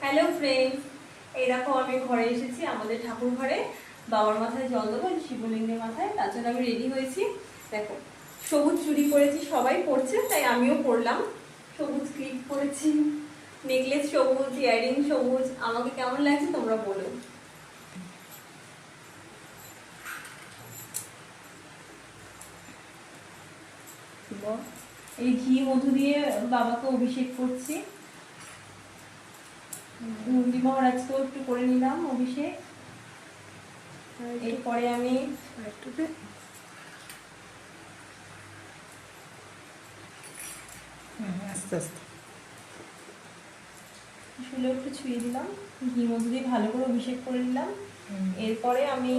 Hello friends, এই দেখো আমি ঘরে এসেছি, আমাদের ঠাকুর ঘরে বাবার মাথায় জল দেবো, শিবলিঙ্গের মাথায়। তার জন্য আমি রেডি হয়েছি। দেখো, সবুজ চুড়ি পরেছি, সবাই পরছে তাই আমিও পরলাম। সবুজ ক্লিপ পরেছি, নেকলেস সবুজ, ইয়ারিং সবুজ। আমাকে কেমন লাগছে তোমরা বলো। এই ঘি মধু দিয়ে বাবাকে অভিষেক করছি। নন্দী মহারাজকেও একটু করে নিলাম অভিষেক। এরপরে আমি আস্তে আস্তে শুলে একটু ছুঁয়ে দিলাম, ঘি মধু দিয়ে ভালো করে অভিষেক করে নিলাম। এরপরে আমি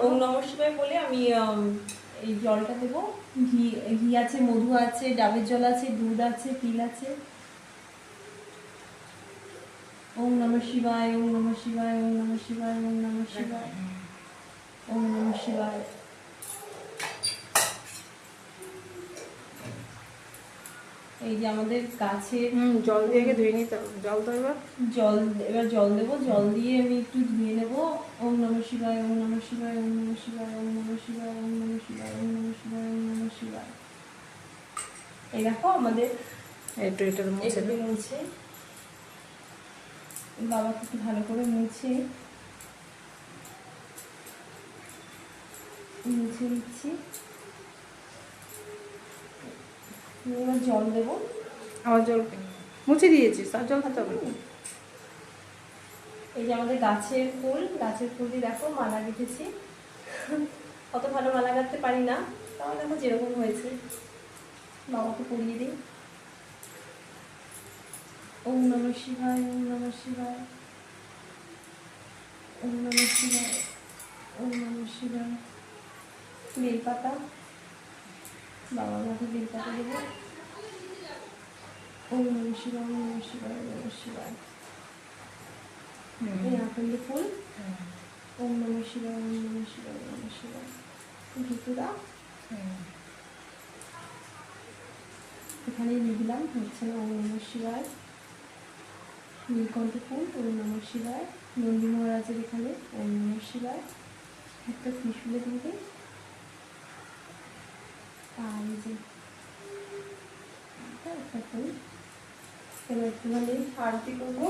ওম নমঃ শিবায় বলে আমি এই জলটা দেবো। ঘি ঘি আছে, মধু আছে, ডাবের জল আছে, দুধ আছে, তিল আছে। ওম নমঃ শিবায়, ওম নমঃ শিবায়, ওম নমঃ শিবায়, ওম নমঃ শিবায়, ওম নমঃ শিবায়। এই যে আমাদের গাছের জল দিয়ে ধুয়ে নিতে হবে। জল তো এবার জল দেবো। জল দিয়ে আমি একটু ধুয়ে নেবো। ওম নমঃ শিবায়, ওম নমঃ শিবায়, ওম নমঃ শিবায়, ওম নমঃ শিবায়, ওম নমঃ শিবায়, ওম নমঃ শিবায়, ওম নমঃ শিবায়। এই দেখো আমাদের একটু এটা মুছে বাবাকে একটু ভালো করে মুছে নিচ্ছি। এবার জল দেবো। আবার জল মুছে দিয়েছি, আর জল খেতে হবে। এই যে আমাদের গাছের ফুল দিয়ে দেখো মালা গেঁথেছি। অত ভালো মালা গাঁথতে পারি না, তাও দেখো যেরকম হয়েছে। বাবাকে পরিয়ে দিই। ওম নমঃ শিবায়, ওম নমঃ শিবায়, ওম নমঃ শিবায়, ওম নমঃ শিবায়। বেলপাতা, বাবার মাথায় বেলপাতা দেবো। ওম নমঃ শিবায়, ওম নমঃ শিবায়, ওম নমঃ শিবায়। এই আকন্দ ফুল। ওম নমঃ শিবায়, ওম নমঃ শিবায়, ওম নমঃ শিবায়। জুতোটা এখানে লিখলাম, হচ্ছে না। ওম নমঃ শিবায়। নীলকণ্ঠ ফুল, ওম নমঃ শিবায়। নন্দী মহারাজের এখানে ওম নমঃ শিবায়। একটা ত্রিশূলের দিকে আর এই যে একটা ফুল। এবার একটুখানি আরতি করবো।